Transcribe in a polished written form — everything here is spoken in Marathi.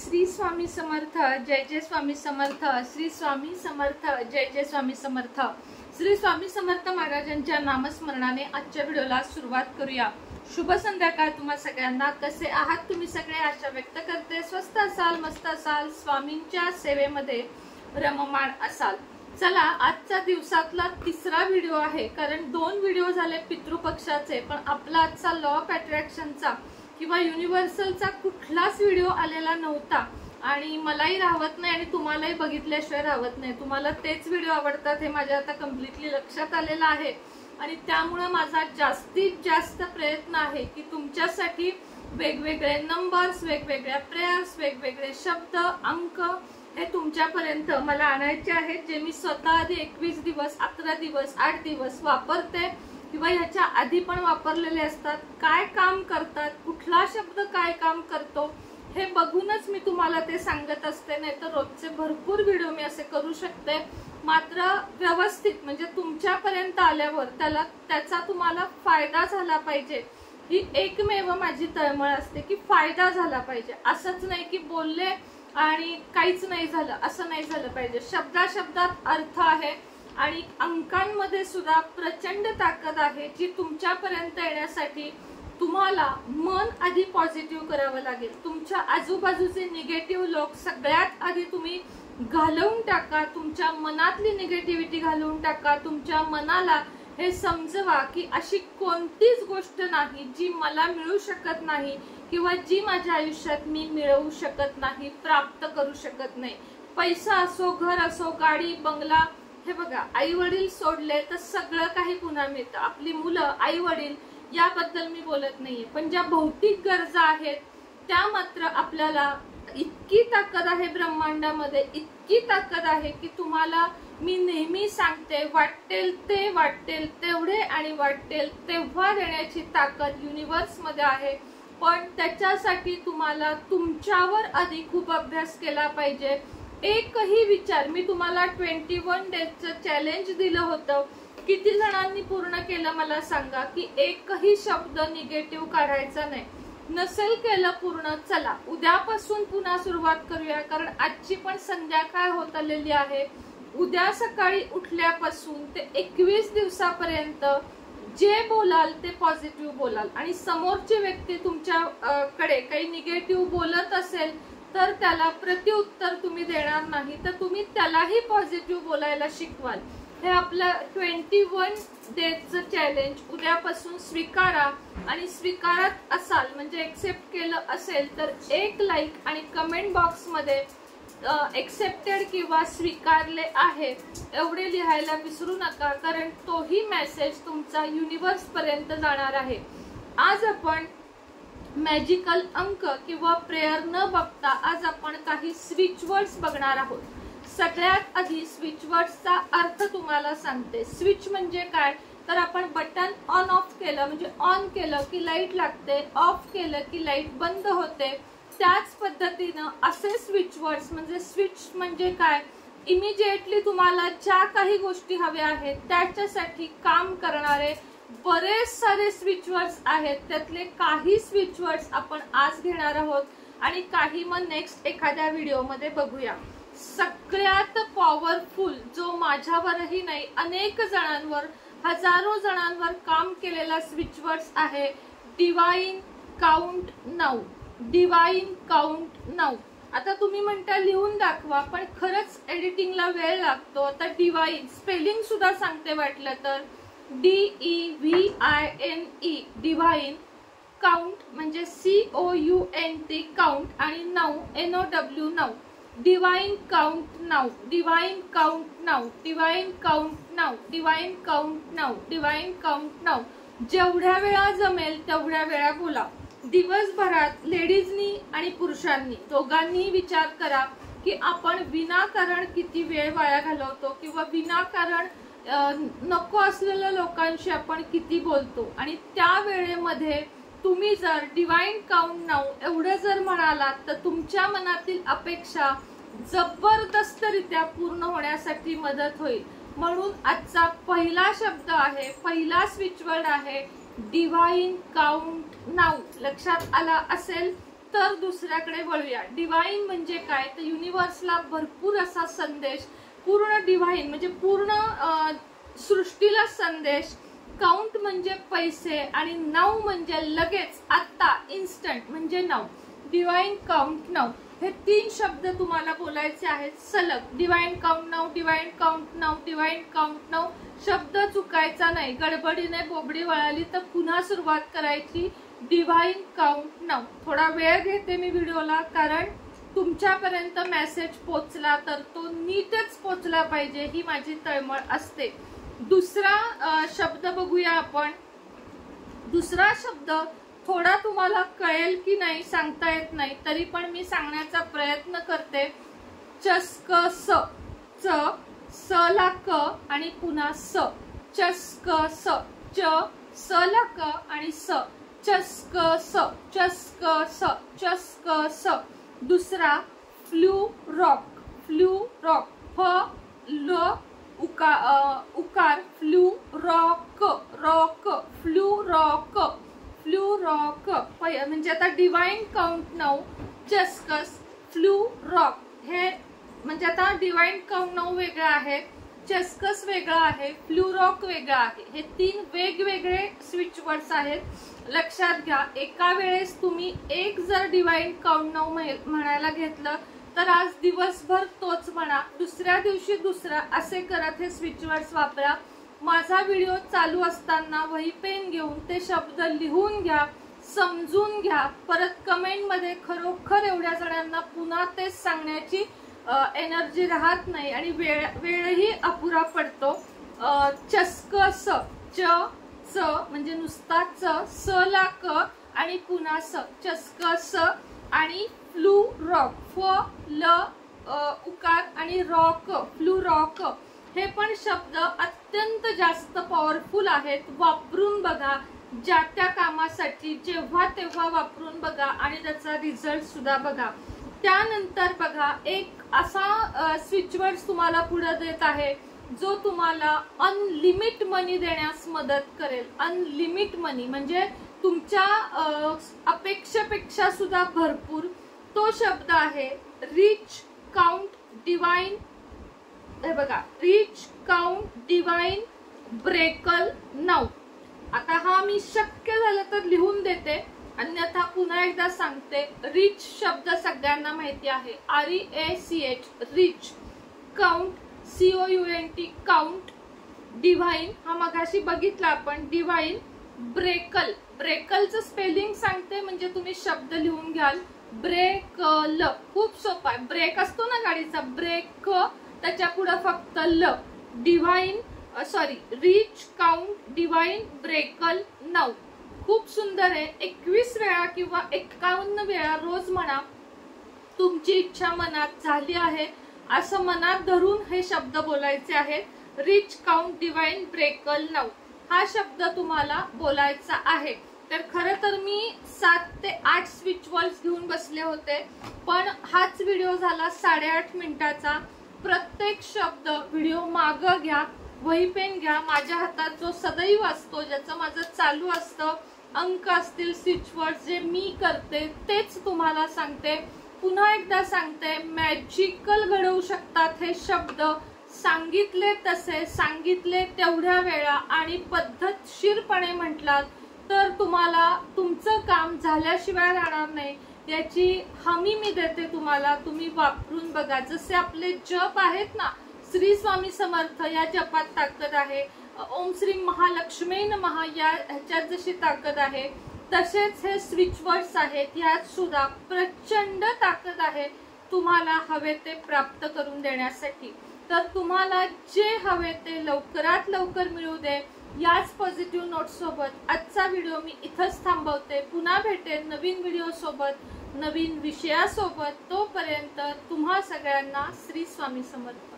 श्री स्वामी समर्थ, जय जय स्वामी समर्थ, श्री स्वामी समर्थ, जय जय स्वामी समर्थ। श्री स्वामी समर्थ महाराजांच्या नामस्मरणाने आजच्या व्हिडिओला सुरुवात करूया। शुभ संध्याकाळ तुम्हा सगळ्यांना। कसे आहात तुम्ही सगळे? आशा व्यक्त करते स्वस्त असाल, मस्त असाल, स्वामींच्या सेवेमध्ये रममाण असाल। चला, आजचा दिवसातला तिसरा व्हिडिओ आहे, कारण 2 व्हिडिओ झाले पितृपक्षाचे, पण आपला आजचा लॉ ऑफ अट्रॅक्शनचा किंवा युनिव्हर्सलचा कुठलाच व्हिडिओ आलेला नव्हता आणि मलाही राहत नाही आणि तुम्हालाही बघितल्याशिवाय राहत नाही। तुम्हाला तेच व्हिडिओ आवडतात हे माझ्या आता कम्प्लिटली लक्षात आलेलं आहे आणि त्यामुळे माझा जास्तीत जास्त प्रयत्न आहे की तुमच्यासाठी वेगवेगळे नंबर्स, वेगवेगळ्या प्रेयर्स, वेगवेगळे शब्द, अंक हे तुमच्यापर्यंत मला आणायचे आहेत, जे मी स्वतः आधी 21 दिवस, 11 दिवस, 8 दिवस वापरते किंवा ह्याच्या आधी पण वापरलेले असतात। काय काम करतात, कुठला शब्द काय काम करतो हे बघूनच मी तुम्हाला ते सांगत असते, नाही तर रोजचे भरपूर व्हिडिओ मी असे करू शकते, मात्र व्यवस्थित म्हणजे तुमच्यापर्यंत आल्यावर त्याचा तुम्हाला फायदा झाला पाहिजे। ही एकमेव माझी तळमळ असते की फायदा झाला पाहिजे। असंच नाही की बोलले आणि काहीच नाही झालं, असं नाही झालं पाहिजे। शब्दात अर्थ आहे आणि अंकांमध्ये सुद्धा प्रचंड ताकद आहे, जी तुमच्यापर्यंत येण्यासाठी तुम्हाला मन आधी पॉझिटिव्ह करावं लागेल। तुमच्या आजूबाजूचे निगेटिव्ह लोक सगळ्यात आधी तुम्ही घालवून टाका, तुमच्या मनातली निगेटिव्हिटी घालवून टाका। तुमच्या मनाला हे समजवा की अशी कोणतीच गोष्ट नाही जी मला मिळू शकत नाही किंवा जी माझ्या आयुष्यात मी मिळवू शकत नाही, प्राप्त करू शकत नाही। पैसा असो, घर असो, गाडी, बंगला, हे बघा, आई वडील सोडले तर सगळं काही पुन्हा मिळतं। आपली मुलं, आई वडील याबद्दल मी बोलत नाहीये, पण ज्या भौतिक गरजा आहेत त्या मात्र आपल्याला इतकी ताकद आहे ब्रह्मांडामध्ये, इतकी ताकद आहे की तुम्हाला मी नेहमी सांगते, वाटेल तेवढे आणि वाटेल तेव्हा देण्याची ताकद युनिव्हर्स मध्ये आहे। पण त्याच्यासाठी तुम्हाला तुमच्यावर आधी खूप अभ्यास केला पाहिजे। एकही विचार, मी तुम्हाला 21 डेजचं चॅलेंज दिलं होतं, किती जणांनी पूर्ण केलं मला सांगा, की एकही शब्द निगेटिव्ह काढायचा नाही। नसेल केलं पूर्ण, चला उद्यापासून पुन्हा सुरुवात करूया, कारण आजची पण संध्याकाळ होत आलेली आहे। उद्या सकाळी उठल्यापासून ते 21 दिवसापर्यंत जे बोलाल ते पॉझिटिव्ह बोलाल आणि समोरची व्यक्ती तुमच्याकडे काही निगेटिव्ह बोलत असेल तर त्याला प्रत्युत्तर तुम्ही देणार नाही, तर तुम्ही त्यालाही पॉझिटिव्ह बोलायला शिकवाल। हे आपलं 21 डेजचं चॅलेंज उद्यापासून स्वीकारा आणि स्वीकारत असाल म्हणजे एक्सेप्ट केलं असेल तर एक लाईक आणि कमेंट बॉक्स मध्ये एक्सेप्टेड किंवा स्वीकारले आहे एवढे लिहायला विसरू नका, कारण तोही मेसेज तुमचा युनिव्हर्स पर्यंत जाणार आहे। आज आपण मॅजिकल अंक किंवा प्रेयर न बघता आज आपण काही स्विच वर्ड्स बघणार आहोत। सगळ्यात आधी स्विच वर्ड्सचा अर्थ तुम्हाला सांगते। स्विच म्हणजे काय, तर आपण बटन ऑन ऑफ केलं म्हणजे ऑन केलं की लाईट लागते, ऑफ केलं की लाईट बंद होते। त्याच पद्धतीनं असे स्विच वर्ड्स म्हणजे स्विच म्हणजे काय, इमिजिएटली तुम्हाला ज्या काही गोष्टी हव्या आहेत त्याच्यासाठी काम करणारे बरेच सारे स्विच वर्ड्स आहेत। त्यातले काही स्विच वर्ड्स आपण आज घेणार आहोत आणि काही मग नेक्स्ट एखाद्या व्हिडिओमध्ये बघूया। सगळ्यात पॉवरफुल, जो माझ्यावरही नाही अनेक जणांवर, हजारो जणांवर काम केलेला स्विच वर्ड्स आहे divine count now. Divine count now. आता तुम्ही म्हणता लिहून दाखवा, पण खरंच एडिटिंगला वेळ लागतो। आता डिवाइन स्पेलिंग सुद्धा सांगते वाटलं तर, DEVINE, डिवाइन, काउंट म्हणजे COUNT काउंट आणि now NOW now. Divine count now, divine count now, divine count now, divine count now, divine count now. जेवढ्या वेळा जमेल तेवढ्या वेळा बोला। दिवसभरात लेडीजनी आणि पुरुषांनी दोघांनी विचार करा की आपण विनाकारण किती वेळ वाया घालवतो किंवा विनाकारण नको असलेल्या लोकांशी आपण किती बोलतो, आणि त्या वेळेमध्ये तुम्ही जर डिवाइन काउंट नाऊ एवढं जर म्हणालात तर तुमच्या मनातील अपेक्षा जबरदस्तरित्या पूर्ण होण्यासाठी मदत होईल। म्हणून आजचा पहिला शब्द आहे, पहिला स्विच वर्ड आहे डिवाइन काउंट नाऊ। लक्षात आला असेल तर दुसऱ्याकडे वळूया. डिवाइन म्हणजे काय तर युनिव्हर्सला भरपूर असा संदेश, पूर्ण डिवाइन म्हणजे पूर्ण सृष्टीला संदेश. काउंट म्हणजे पैसे आणि नाऊ म्हणजे लगेच आता इन्स्टंट म्हणजे नाऊ. डिवाइन काउंट नाऊ हे 3 शब्द तुम्हाला बोलायचे आहेत सलग. Divine count now, divine count now, divine count now. शब्द चुकायचा नाही. गडबडीने बोबडी वळाली तर पुन्हा सुरुवात करायची. Divine count now. थोडा वेळ घेते मी व्हिडिओला, कारण तुमच्यापर्यंत मेसेज पोचला तर तो नीटच पोचला पाहिजे ही माझी तळमळ असते. दुसरा शब्द बघूया आपण. दुसरा शब्द थोडा तुम्हाला कळेल की नाही सांगता येत नाही, तरी पण मी सांगण्याचा प्रयत्न करते. चस्कस. च स ला क आणि पुन्हा स. चस्कस. च स ला क आणि स. चस्कस. चस्कस. चस्कस. दुसरा फ्लू रॉक. Flu rock. फ ल उकार flu rock. Rock. Flu rock. Flu rock. म्हणजे आता डिवाइन काउंट नाऊ चस्कस, फ्लू रॉक हे म्हणजे आता डिवाइन काउंट नाऊ वेगळं आहे, चस्कस वेगळं आहे, फ्लू रॉक वेगळं आहे. हे 3 वेगवेगळे स्विच वर्ड्स आहेत. लक्षात घ्या. एका वेळेस तुम्ही एक जर डिवाइन काउंट नाऊ म्हणायला घेतलं तर आज दिवसभर तोच म्हणा, दुसऱ्या दिवशी दुसरा, असे करत हे स्विच वर्ड्स वापरा. माझा व्हिडिओ चालू असताना वही पेन घेऊन ते शब्द लिहून घ्या, समजून घ्या. परत कमेंट मध्ये खरोखर एवढ्या जणांना पुन्हा तेच सांगण्याची एनर्जी राहत नाही आणि वेळही अपुरा पडतो. चस्कस. च च म्हणजे नुसता च, स ला क आणि पुन्हा स. चस्कस. आणि फ्लू रॉक. फ ल उकार आणि रॉक. फ्लू रॉक हे पण शब्द अत्यंत जास्त पॉवरफुल आहेत. वापरून बघा. ज्या त्या कामासाठी जेव्हा तेव्हा वापरून बघा आणि त्याचा रिझल्ट सुद्धा बघा. त्यानंतर बघा एक असा स्विच वर्ड तुम्हाला पुढे देत आहे जो तुम्हाला अनलिमिट मनी देण्यास मदत करेल. अनलिमिट मनी म्हणजे तुमच्या अपेक्षेपेक्षा सुद्धा भरपूर. तो शब्द आहे रिच काउंट डिवाइन. हे बघा, rich count divine brachial now. आता हा मी शक्य झालं तर लिहून देते, अन्यथा पुन्हा एकदा सांगते. रिच शब्द सगळ्यांना माहिती आहे. REACH rich. Count COUNT count. Divine हा मगाशी बघितला आपण. डिवाइन. ब्रेकल. ब्रेकलचं स्पेलिंग सांगते म्हणजे तुम्ही शब्द लिहून घ्याल. ब्रेकल. खूप सोपा आहे. ब्रेक असतो ना गाडीचा, ब्रेक, त्याच्या पुढे फक्त ल. Divine sorry rich count divine brachial now. खूप सुंदर आहे. 21 वेळा किंवा 51 वेळा रोज म्हणा. तुमची इच्छा मनात झाली आहे असं मनात धरून हे शब्द बोलायचे आहेत. Rich count divine brachial now हा शब्द तुम्हाला बोलायचा आहे. तर खरं तर मी 7 ते 8 स्विच वर्ड्स घेऊन बसले होते, पण हाच व्हिडिओ झाला 8.5 मिनिटाचा. प्रत्येक शब्द व्हिडिओ मागं घ्या, वही पेन घ्या. माझ्या हातात जो सदैव असतो, ज्याचं माझं चालू असतं, अंक असतील, स्विच वर्ड्स जे मी करते तेच तुम्हाला सांगते. पुन्हा एकदा सांगते, मॅजिकल घडवू शकतात हे शब्द. सांगितले तसे, सांगितले तेवढ्या वेळा आणि पद्धतशीरपणे म्हटलात तर तुम्हाला तुमचं काम झाल्याशिवाय राहणार नाही याची हमी मी देते तुम्हाला. तुम्ही वापरून बघा. जसे आपले जप आहेत ना, श्री स्वामी समर्थ या जपात ताकद आहे, ओम श्री महालक्ष्मी नमः या ह्याच्यात जशी ताकद आहे, तसेच हे स्विच वर्ड्स आहेत, यात सुद्धा प्रचंड ताकद आहे तुम्हाला हवे ते प्राप्त करून देण्यासाठी. तर तुम्हाला जे हवे ते लवकरात लवकर मिळू दे. याच पॉझिटिव्ह नोट सोबत आजचा व्हिडिओ मी इथंच थांबवते. पुन्हा भेटेन नवीन व्हिडिओ सोबत, नवीन विषयासोबत. तोपर्यंत तुम्हा सगळ्यांना श्री स्वामी समर्थ.